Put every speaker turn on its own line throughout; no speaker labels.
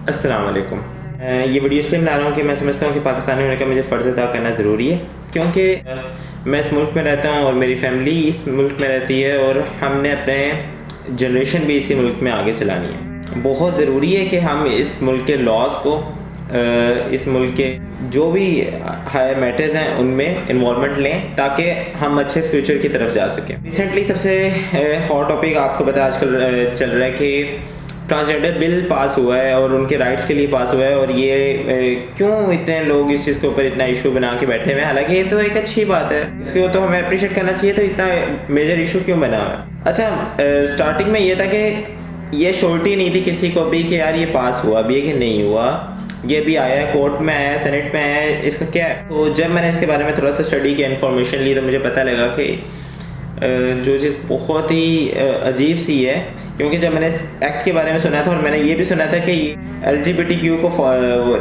अस्सलाम वालेकुम। ये वीडियो इसलिए बना रहा हूँ कि मैं समझता हूँ कि पाकिस्तानी होने का मुझे फ़र्ज़ अदा करना ज़रूरी है, क्योंकि मैं इस मुल्क में रहता हूँ और मेरी फ़ैमिली इस मुल्क में रहती है और हमने अपने जनरेशन भी इसी मुल्क में आगे चलानी है। बहुत ज़रूरी है कि हम इस मुल्क के लॉज़ को, इस मुल्क के जो भी हायर मैटर्स हैं उनमें इन्वॉल्वमेंट लें, ताकि हम अच्छे फ्यूचर की तरफ जा सकें। रिसेंटली सबसे हॉट टॉपिक आपको पता है आजकल चल रहा है कि ट्रांसजेंडर बिल पास हुआ है और उनके राइट्स के लिए पास हुआ है, और ये क्यों इतने लोग इस चीज़ के ऊपर इतना इशू बना के बैठे हुए हैं। हालांकि ये तो एक अच्छी बात है, इसको तो हमें अप्रिशिएट करना चाहिए। तो इतना मेजर इशू क्यों बना हुआ है? अच्छा, स्टार्टिंग में ये था कि ये श्योरिटी नहीं थी किसी को भी कि यार ये पास हुआ भी है कि नहीं हुआ, ये भी आया है, कोर्ट में आया, सेनेट में आया, इसका क्या है। तो जब मैंने इसके बारे में थोड़ा सा स्टडी किया, इन्फॉर्मेशन ली, तो मुझे पता लगा कि जो चीज़ बहुत ही अजीब सी है। क्योंकि जब मैंने इस एक्ट के बारे में सुना था और मैंने ये भी सुना था कि LGBTQ को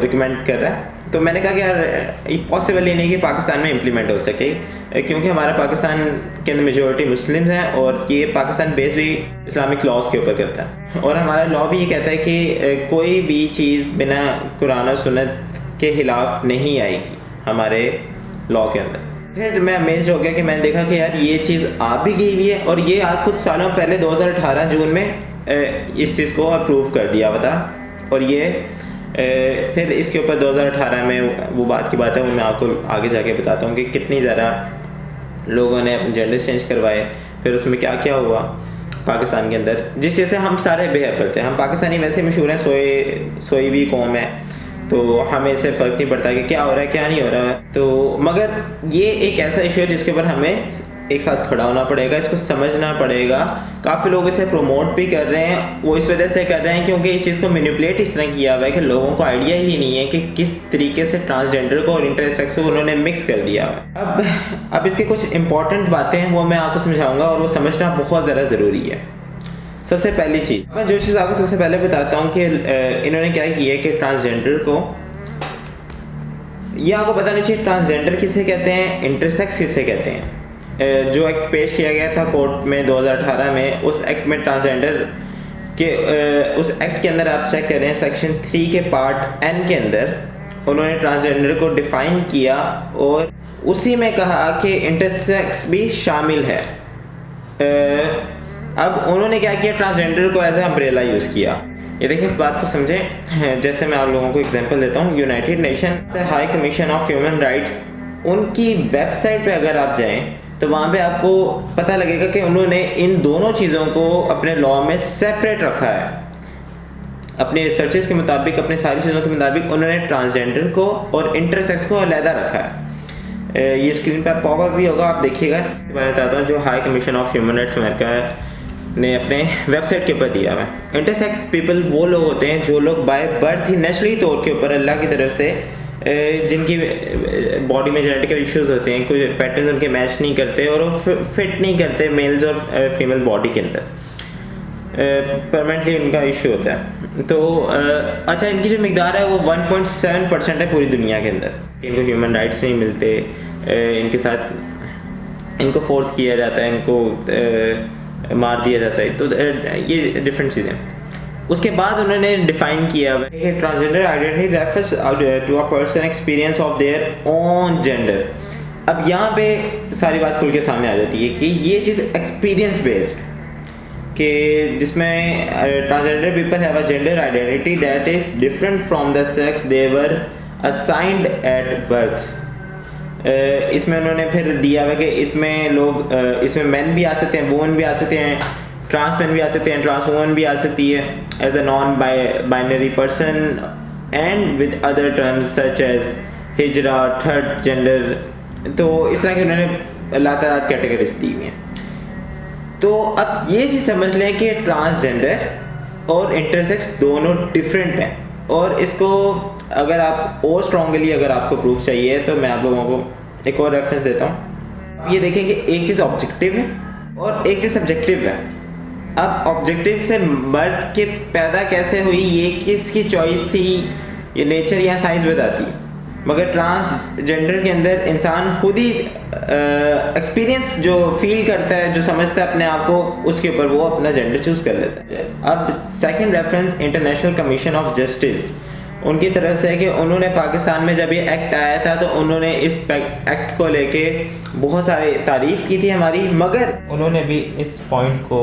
रिकमेंड कर रहा है, तो मैंने कहा कि यार ये पॉसिबल ही नहीं कि पाकिस्तान में इम्प्लीमेंट हो सके, क्योंकि हमारा पाकिस्तान के अंदर मेजॉरिटी मुस्लिम्स हैं और ये पाकिस्तान बेस भी इस्लामिक लॉज के ऊपर करता है। और हमारा लॉ भी ये कहता है कि कोई भी चीज़ बिना कुरान और सुन्नत के खिलाफ नहीं आएगी हमारे लॉ के अंदर। फिर मैं अमेज हो गया कि मैंने देखा कि यार ये चीज़ आ भी गई हुई है, और ये आज कुछ सालों पहले 2018 जून में इस चीज़ को अप्रूव कर दिया हुआ था। और ये फिर इसके ऊपर 2018 में वो बात की बात है, वो मैं आपको आगे जाके बताता हूँ कि कितनी ज़्यादा लोगों ने अपने जेंडर चेंज करवाए, फिर उसमें क्या क्या हुआ पाकिस्तान के अंदर, जिस चीज़ से हम सारे बेहद करते हैं। हम पाकिस्तानी वैसे मशहूर हैं, सोई हुई कौम है, तो हमें इससे फ़र्क नहीं पड़ता कि क्या हो रहा है क्या नहीं हो रहा है। तो मगर ये एक ऐसा इशू है जिसके ऊपर हमें एक साथ खड़ा होना पड़ेगा, इसको समझना पड़ेगा। काफ़ी लोग इसे प्रमोट भी कर रहे हैं, वो इस वजह से कर रहे हैं क्योंकि इस चीज़ को मैनिपुलेट इस तरह किया हुआ है कि लोगों को आइडिया ही नहीं है कि किस तरीके से ट्रांसजेंडर को और इंटरसेक्स को उन्होंने मिक्स कर दिया हुआ है। अब इसकी कुछ इंपॉर्टेंट बातें हैं वो मैं आपको समझाऊँगा, और वो समझना बहुत ज़्यादा ज़रूरी है। सबसे पहली चीज़, मैं जो चीज़ आपको सबसे पहले बताता हूँ कि इन्होंने क्या किया है कि ट्रांसजेंडर को, ये आपको पता नहीं चाहिए ट्रांसजेंडर किसे कहते हैं, इंटरसेक्स किसे कहते हैं। जो एक्ट पेश किया गया था कोर्ट में 2018 में, उस एक्ट में ट्रांसजेंडर के उस एक्ट के अंदर आप चेक करें, सेक्शन 3 के पार्ट N के अंदर उन्होंने ट्रांसजेंडर को डिफ़ाइन किया और उसी में कहा कि इंटरसेक्स भी शामिल है। अब उन्होंने क्या किया, ट्रांसजेंडर को एज ए अम्ब्रेला यूज़ किया। ये देखिए, इस बात को समझें। जैसे मैं आप लोगों को एग्जांपल देता हूँ, United nation high commission of human rights, उनकी वेबसाइट पे अगर आप जाएं तो वहाँ पे आपको पता लगेगा कि उन्होंने इन दोनों चीज़ों को अपने लॉ में सेपरेट रखा है। अपने रिसर्चेस के मुताबिक, अपने सारी चीज़ों के मुताबिक उन्होंने ट्रांसजेंडर को और इंटरसेक्स को अलहदा रखा है। ये स्क्रीन पर पॉपअप भी होगा, आप देखिएगा। मैं बताता हूँ जो high commission of human rights America ने अपने वेबसाइट के ऊपर दिया हुआ है। इंटरसेक्स पीपल वो लोग होते हैं जो लोग बाय बर्थ ही नेचुरली तौर के ऊपर अल्लाह की तरफ से जिनकी बॉडी में जेनेटिकल इश्यूज होते हैं, कोई पैटर्न उनके मैच नहीं करते और वो फिट नहीं करते मेल्स और फीमेल बॉडी के अंदर, परमानेंटली उनका इशू होता है। तो अच्छा, इनकी जो मिकदार है वो 1.7% है पूरी दुनिया के अंदर। इनको ह्यूमन राइट्स नहीं मिलते, इनके साथ इनको फोर्स किया जाता है, इनको मार दिया जाता है। तो ये डिफरेंट चीज़ें। उसके बाद उन्होंने डिफाइन किया है कि transgender identity refers to a person experience of their own gender. अब यहाँ पे सारी बात खुल के सामने आ जाती है कि ये चीज़ एक्सपीरियंस बेस्ड, कि जिसमें transgender people have a gender identity that is different from the sex they were assigned at birth. इसमें उन्होंने फिर दिया हुआ कि इसमें लोग, इसमें मैन भी आ सकते हैं, वुमेन भी आ सकते हैं, ट्रांस मैन भी आ सकते हैं, ट्रांस वुमेन भी आ सकती है as a non binary person and with other terms such as hijra, third gender. तो इस तरह के उन्होंने लातादात कैटेगरीज दी हुई हैं। तो अब ये चीज़ समझ लें कि ट्रांसजेंडर और इंटरसेक्स दोनों डिफरेंट हैं, और इसको अगर आप और स्ट्रॉन्गली अगर आपको प्रूफ चाहिए तो मैं आप लोगों को एक और रेफरेंस देता हूँ। ये देखें कि एक चीज़ ऑब्जेक्टिव है और एक चीज़ सब्जेक्टिव है। अब ऑब्जेक्टिव से मर्द के पैदा कैसे हुई, ये किसकी चॉइस थी, ये नेचर या साइंस बताती है। मगर ट्रांसजेंडर के अंदर इंसान खुद ही एक्सपीरियंस जो फील करता है, जो समझता है अपने आप को, उसके ऊपर वो अपना जेंडर चूज़ कर लेता है। अब second reference international commission of justice उनकी तरफ से है कि उन्होंने पाकिस्तान में जब ये एक्ट आया था तो उन्होंने इस एक्ट को लेके बहुत सारी तारीफ़ की थी हमारी, मगर उन्होंने भी इस पॉइंट को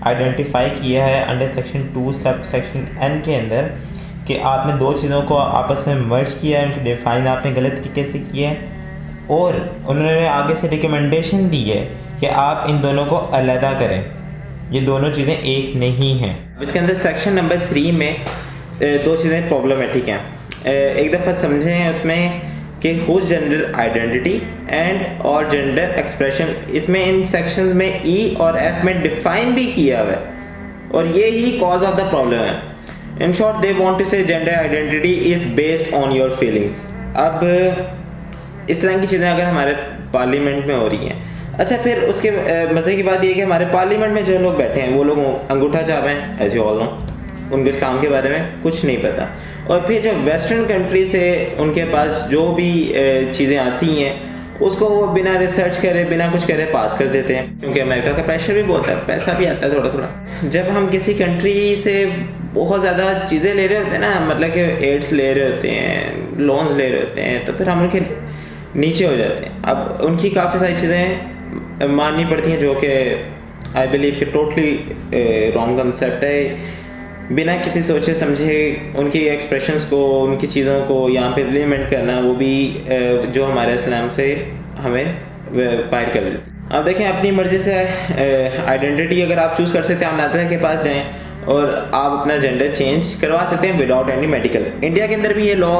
आइडेंटिफाई किया है under section 2 sub section N के अंदर कि आपने दो चीज़ों को आपस में मर्ज किया है, उनकी डिफ़ाइन आपने गलत तरीके से किया है, और उन्होंने आगे से रिकमेंडेशन दी है कि आप इन दोनों को अलहदा करें, ये दोनों चीज़ें एक नहीं हैं। इसके अंदर सेक्शन नंबर 3 में दो चीज़ें प्रॉब्लमेटिक हैं। एक दफ़ा समझें उसमें कि हुज जेंडर आइडेंटिटी एंड और जेंडर एक्सप्रेशन, इसमें इन सेक्शंस में E और F में डिफ़ाइन भी किया हुआ है, और ये ही कॉज ऑफ द प्रॉब्लम है। In short they want to say gender identity is based on your feelings. अब इस तरह की चीज़ें अगर हमारे पार्लियामेंट में हो रही हैं, अच्छा फिर उसके मज़े की बात ये है कि हमारे पार्लियामेंट में जो लोग बैठे हैं वो लोग अंगूठा छाप हैं, एज यू ऑल नो, उनको इस्लाम के बारे में कुछ नहीं पता। और फिर जब वेस्टर्न कंट्री से उनके पास जो भी चीज़ें आती हैं उसको वो बिना रिसर्च करे, बिना कुछ करे पास कर देते हैं, क्योंकि अमेरिका का प्रेशर भी बहुत है, पैसा भी आता है थोड़ा थोड़ा। जब हम किसी कंट्री से बहुत ज़्यादा चीज़ें ले रहे होते हैं ना, मतलब कि एड्स ले रहे होते हैं, लोन्स ले रहे होते हैं, तो फिर हम उनके नीचे हो जाते हैं। अब उनकी काफ़ी सारी चीज़ें माननी पड़ती हैं जो कि आई बिलीव कि टोटली रॉन्ग कंसेप्ट है। बिना किसी सोचे समझे उनकी एक्सप्रेशंस को, उनकी चीज़ों को यहाँ पे इम्प्लीमेंट करना, वो भी जो हमारे इस्लाम से हमें बाहर कर देते। अब देखें, अपनी मर्ज़ी से आइडेंटिटी अगर आप चूज़ कर सकते हैं, आप नादरा के पास जाएं और आप अपना जेंडर चेंज करवा सकते हैं विदाउट एनी मेडिकल। इंडिया के अंदर भी ये लॉ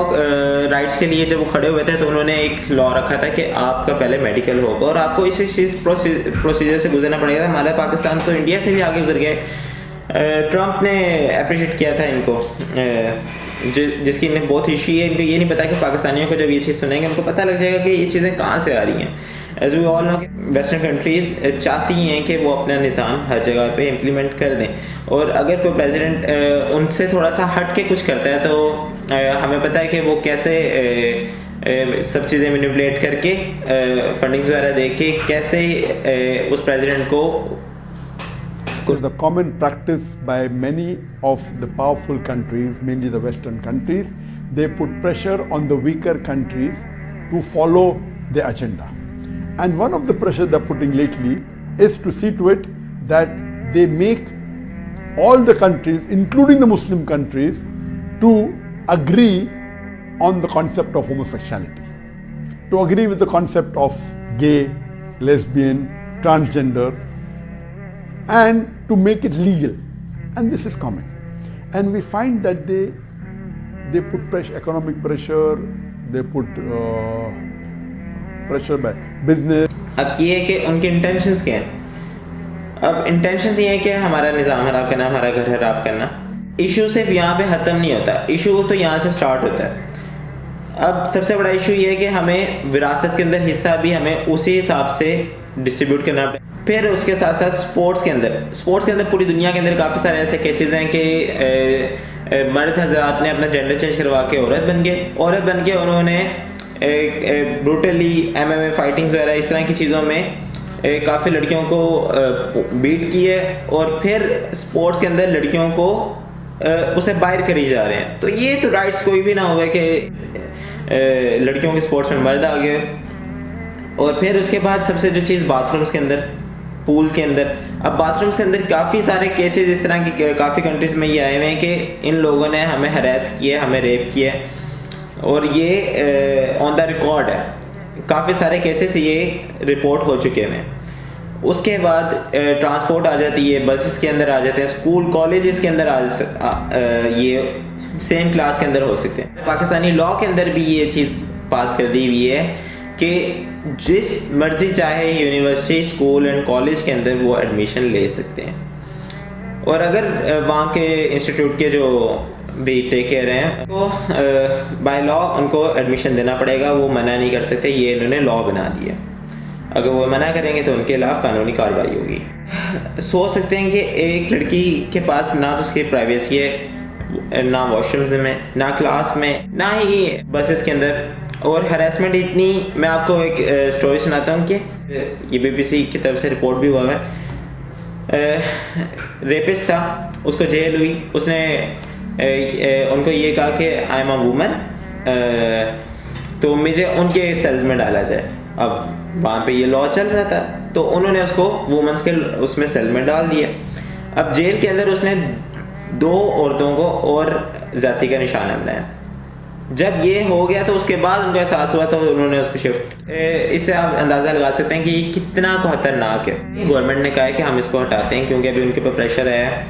राइट्स के लिए जब वो खड़े हुए थे तो उन्होंने एक लॉ रखा था कि आपका पहले मेडिकल होगा और आपको इस चीज़ प्रोसीजर से गुजरना पड़ेगा। हमारा पाकिस्तान तो इंडिया से भी आगे गुजर गए। ट्रंप ने अप्रिशिएट किया था इनको, जिसकी इन्हें बहुत खुशी है। इनको ये नहीं पता कि पाकिस्तानियों को जब ये चीज़ सुनेंगे उनको पता लग जाएगा कि ये चीज़ें कहाँ से आ रही हैं। एज वी ऑल नो कि वेस्टर्न कंट्रीज़ चाहती हैं कि वो अपना निज़ाम हर जगह पे इम्प्लीमेंट कर दें, और अगर कोई प्रेसिडेंट उनसे थोड़ा सा हट के कुछ करता है तो हमें पता है कि वो कैसे सब चीज़ें मैनिपुलेट करके फंडिंग्स वगैरह दे के कैसे उस प्रेसिडेंट को।
Because the common practice by many of the powerful countries, mainly the Western countries, they put pressure on the weaker countries to follow their agenda. And one of the pressures they're putting lately is to see to it that they make all the countries, including the Muslim countries, to agree on the concept of homosexuality, to agree with the concept of gay, lesbian, transgender, and to make it legal. And this is common, and we find that they put pressure, economic pressure, they put pressure by business.
अब ये है कि उनके intentions क्या हैं। अब intentions ये है कि हमारा निज़ाम खराब करना, हमारा घर खराब करना। इशू सिर्फ यहाँ पे ख़त्म नहीं होता, इशू तो यहाँ से स्टार्ट होता है। अब सबसे बड़ा इशू ये है कि हमें विरासत के अंदर हिस्सा भी हमें उसी हिसाब से डिस्ट्रीब्यूट करना पड़े। फिर उसके साथ साथ स्पोर्ट्स के अंदर पूरी दुनिया के अंदर काफ़ी सारे ऐसे केसेस हैं कि मर्द हज़रात ने अपना जेंडर चेंज करवा के औरत बन के उन्होंने ब्रूटली MMA फाइटिंग्स वगैरह इस तरह की चीज़ों में काफ़ी लड़कियों को बीट की है, और फिर स्पोर्ट्स के अंदर लड़कियों को उसे बाहर करी जा रहे हैं। तो ये तो राइट्स कोई भी ना हुए कि लड़कियों के स्पोर्ट्स में मर्द आ गए। और फिर उसके बाद सबसे जो चीज़ बाथरूम्स के अंदर, पूल के अंदर, अब बाथरूम्स के अंदर काफ़ी सारे केसेस इस तरह की काफ़ी कंट्रीज़ में ये आए हुए हैं कि इन लोगों ने हमें हरास किया, हमें रेप किया, और ये ऑन द रिकॉर्ड है। काफ़ी सारे केसेस ये रिपोर्ट हो चुके हैं। उसके बाद ट्रांसपोर्ट आ जाती है, बसेस के अंदर आ जाते हैं, स्कूल कॉलेजेस के अंदर ये सेम क्लास के अंदर हो सकते हैं। पाकिस्तानी लॉ के अंदर भी ये चीज़ पास कर दी हुई है कि जिस मर्जी चाहे यूनिवर्सिटी, स्कूल एंड कॉलेज के अंदर वो एडमिशन ले सकते हैं, और अगर वहाँ के इंस्टीट्यूट के जो भी टेक केयर हैं तो बाय लॉ उनको एडमिशन देना पड़ेगा, वो मना नहीं कर सकते। ये इन्होंने लॉ बना दिया। अगर वो मना करेंगे तो उनके खिलाफ कानूनी कार्रवाई होगी। सोच सकते हैं कि एक लड़की के पास ना तो उसकी प्राइवेसी है, ना वॉशरूम्स में, ना क्लास में, ना ही बसेस के अंदर, और हरासमेंट इतनी, मैं आपको एक स्टोरी सुनाता हूँ कि ये BBC की तरफ से रिपोर्ट भी हुआ है। रेपिस्ट था, उसको जेल हुई, उसने उनको ये कहा कि आई एम अ वूमन, तो मुझे उनके सेल में डाला जाए। अब वहाँ पे ये लॉ चल रहा था, तो उन्होंने उसको वुमेंस के उसमें सेल में डाल दिया। अब जेल के अंदर उसने 2 औरतों को और जाति का निशाना बनाया। जब ये हो गया तो उसके बाद उनको एहसास हुआ, तो उन्होंने उसको शिफ्ट। इससे आप अंदाज़ा लगा सकते हैं कि ये कितना खतरनाक है। गवर्नमेंट ने कहा है कि हम इसको हटाते हैं क्योंकि अभी उनके ऊपर प्रेशर है।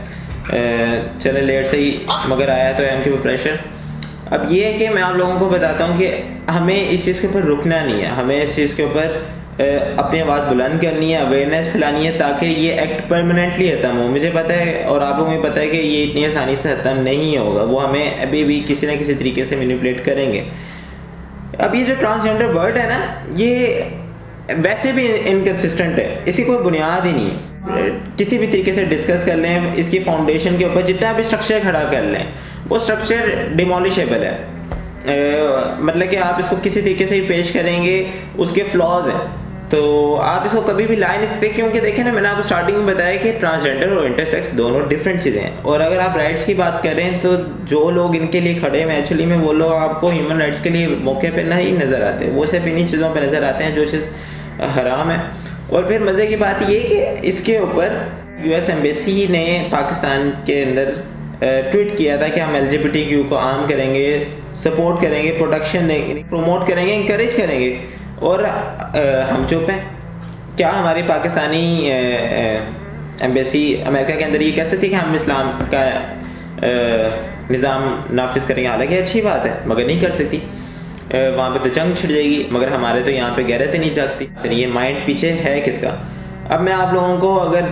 चले लेट से ही मगर आया तो है उनके ऊपर प्रेशर। अब ये है कि मैं आप लोगों को बताता हूँ कि हमें इस चीज़ के ऊपर रुकना नहीं है, हमें इस चीज़ के ऊपर अपनी आवाज़ बुलंद करनी है, अवेयरनेस फैलानी है, ताकि ये एक्ट परमानेंटली ख़त्म हो। मुझे पता है और आप लोगों को पता है कि ये इतनी आसानी से ख़त्म नहीं होगा, वो हमें अभी भी किसी न किसी तरीके से मैनिपुलेट करेंगे। अब ये जो ट्रांसजेंडर वर्ड है ना, ये वैसे भी इनकन्सिस्टेंट है, इसकी कोई बुनियाद ही नहीं है। किसी भी तरीके से डिस्कस कर लें, इसकी फाउंडेशन के ऊपर जितना भी स्ट्रक्चर खड़ा कर लें, वो स्ट्रक्चर डिमोलिशेबल है। मतलब कि आप इसको किसी तरीके से ही पेश करेंगे, उसके फ्लॉज हैं, तो आप इसको कभी भी ला नहीं सकते। क्योंकि देखें ना, मैंने आपको स्टार्टिंग में बताया कि ट्रांसजेंडर और इंटरसेक्स दोनों डिफरेंट चीज़ें हैं। और अगर आप राइट्स की बात करें तो जो लोग इनके लिए खड़े हैं एक्चुअली में, वो लोग आपको ह्यूमन राइट्स के लिए मौके पे नहीं नज़र आते, वो सिर्फ इन्हीं चीज़ों पे नज़र आते हैं जो चीज़ हराम है। और फिर मज़े की बात ये कि इसके ऊपर US एम्बेसी ने पाकिस्तान के अंदर ट्वीट किया था कि हम LGBTQ को आम करेंगे, सपोर्ट करेंगे, प्रोटेक्शन देंगे, प्रमोट करेंगे, इंकरेज करेंगे। और हम चुप हैं। क्या हमारी पाकिस्तानी एम्बेसी अमेरिका के अंदर ये कह सकती है कि हम इस्लाम का निज़ाम नाफिज करेंगे? हालांकि अच्छी बात है, मगर नहीं कर सकती। वहाँ पे तो जंग छिड़ जाएगी, मगर हमारे तो यहाँ पे गैरत ही नहीं जागती। फिर ये माइंड पीछे है किसका? अब मैं आप लोगों को अगर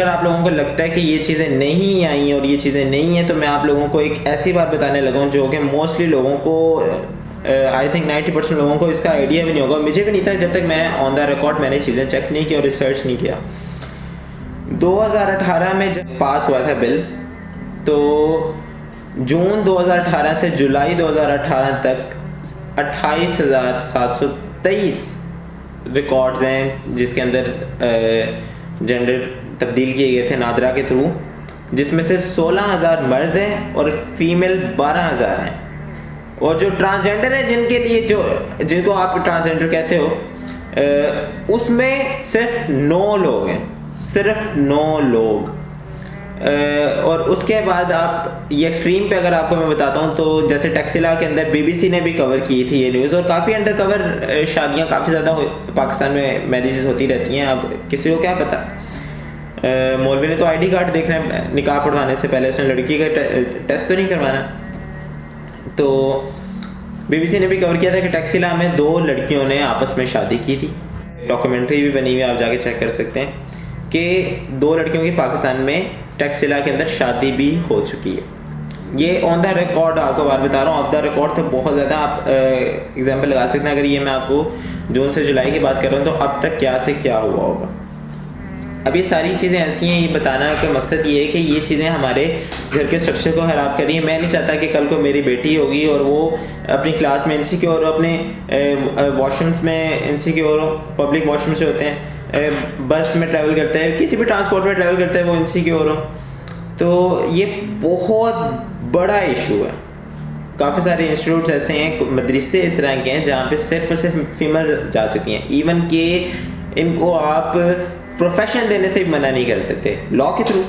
आप लोगों को लगता है कि ये चीज़ें नहीं आई और ये चीज़ें नहीं हैं, तो मैं आप लोगों को एक ऐसी बात बताने लगा हूँ जो कि मोस्टली लोगों को, आई थिंक 90% लोगों को इसका आइडिया भी नहीं होगा। मुझे भी नहीं था जब तक मैं ऑन द रिकॉर्ड मैंने चीज़ें चेक नहीं की और रिसर्च नहीं किया। 2018 में जब पास हुआ था बिल, तो जून 2018 से जुलाई 2018 तक 28,723 रिकॉर्ड्स हैं जिसके अंदर जेंडर तब्दील किए गए थे नादरा के थ्रू, जिसमें से 16,000 मर्द हैं और फीमेल 12,000 हैं। और जो ट्रांसजेंडर है, जिनको आप ट्रांसजेंडर कहते हो, उसमें सिर्फ 9 लोग हैं, सिर्फ 9 लोग। और उसके बाद आप ये एक्सट्रीम पे अगर आपको मैं बताता हूँ, तो जैसे टैक्सिला के अंदर BBC ने भी कवर की थी ये न्यूज़, और काफ़ी अंडर कवर शादियाँ काफ़ी ज़्यादा पाकिस्तान में मैरिजेस होती रहती हैं। अब किसी को क्या पता, मौलवी ने तो ID कार्ड देखना है निकाह पढ़वाने से पहले, उसने लड़की का टेस्ट तो नहीं करवाना। तो BBC ने भी कवर किया था कि टैक्सिला में 2 लड़कियों ने आपस में शादी की थी। डॉक्यूमेंट्री भी बनी हुई, आप जाके चेक कर सकते हैं कि 2 लड़कियों की पाकिस्तान में टैक्सिला के अंदर शादी भी हो चुकी है। ये ऑन द रिकॉर्ड आपको बात बता रहा हूँ। ऑफ द रिकॉर्ड तो बहुत ज़्यादा आप एग्जांपल लगा सकते हैं। अगर ये मैं आपको जून से जुलाई की बात कर रहा हूँ, तो अब तक क्या से क्या हुआ होगा। अब ये सारी चीज़ें ऐसी हैं, ये बताना का मकसद ये है कि ये चीज़ें हमारे घर के स्ट्रक्चर को ख़राब कर रही हैं। मैं नहीं चाहता कि कल को मेरी बेटी होगी और वो अपनी क्लास में इनसिक्योर हो, अपने वॉशरूम्स में इनसिक्योर हो, पब्लिक वॉशरूम्स होते हैं, बस में ट्रैवल करता है, किसी भी ट्रांसपोर्ट में ट्रैवल करता है, वो इनसिक्योर हो। तो ये बहुत बड़ा इशू है। काफ़ी सारे इंस्टीट्यूट्स ऐसे हैं, मदरसे इस तरह के हैं जहाँ पे सिर्फ और सिर्फ फीमेल जा सकती हैं। इवन कि इनको आप प्रोफेशन देने से भी मना नहीं कर सकते लॉ के थ्रू।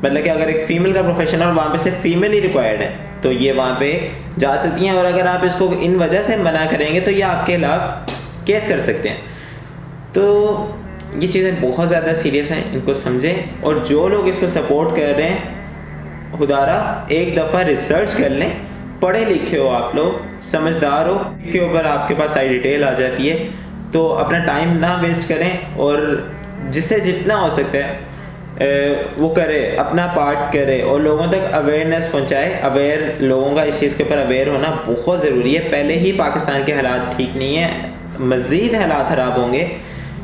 मतलब कि अगर एक फ़ीमेल का प्रोफेशन और वहाँ पे सिर्फ फीमेल ही रिक्वायर्ड है, तो ये वहाँ पे जा सकती हैं। और अगर आप इसको इन वजह से मना करेंगे तो ये आपके खिलाफ केस कर सकते हैं। तो ये चीज़ें बहुत ज़्यादा सीरियस हैं, इनको समझें। और जो लोग इसको सपोर्ट कर रहे हैं, खुदारा एक दफ़ा रिसर्च कर लें, पढ़े लिखे हो आप लोग, समझदार हो, के ऊपर आपके पास सारी डिटेल आ जाती है। तो अपना टाइम ना वेस्ट करें और जिससे जितना हो सकता है वो करे, अपना पार्ट करे और लोगों तक अवेयरनेस पहुंचाए। अवेयर लोगों का इस चीज़ के ऊपर अवेयर होना बहुत ज़रूरी है। पहले ही पाकिस्तान के हालात ठीक नहीं है, मज़ीद हालात ख़राब होंगे,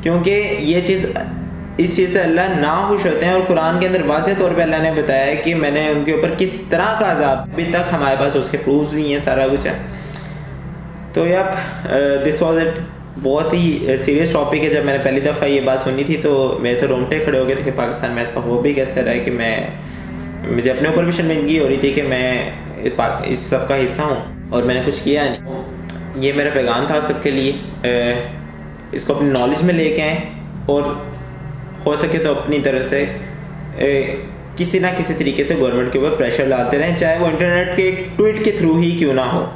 क्योंकि ये चीज़, इस चीज़ से अल्लाह ना खुश होते हैं। और कुरान के अंदर वाज़ेह तौर पे अल्लाह ने बताया है कि मैंने उनके ऊपर किस तरह का अज़ाब, अभी तक हमारे पास उसके प्रूफ्स भी हैं, सारा कुछ है। तो यार दिस वॉज इट। बहुत ही सीरियस टॉपिक है। जब मैंने पहली दफ़ा ये बात सुनी थी तो मेरे तो रोंगटे खड़े हो गए थे कि पाकिस्तान में ऐसा हो भी कैसे रहा है कि मुझे अपने ऊपर भी शर्मिंदगी हो रही थी कि मैं इस सब का हिस्सा हूँ और मैंने कुछ किया नहीं। ये मेरा पैगाम था सबके लिए, इसको अपनी नॉलेज में लेके आएँ और हो सके तो अपनी तरह से किसी ना किसी तरीके से गवर्नमेंट के ऊपर प्रेशर लाते रहें, चाहे वो इंटरनेट के ट्वीट के थ्रू ही क्यों ना हो।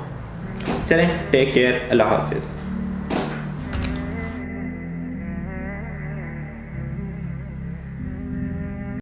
चलें, टेक केयर, अल्लाह हाफिज़।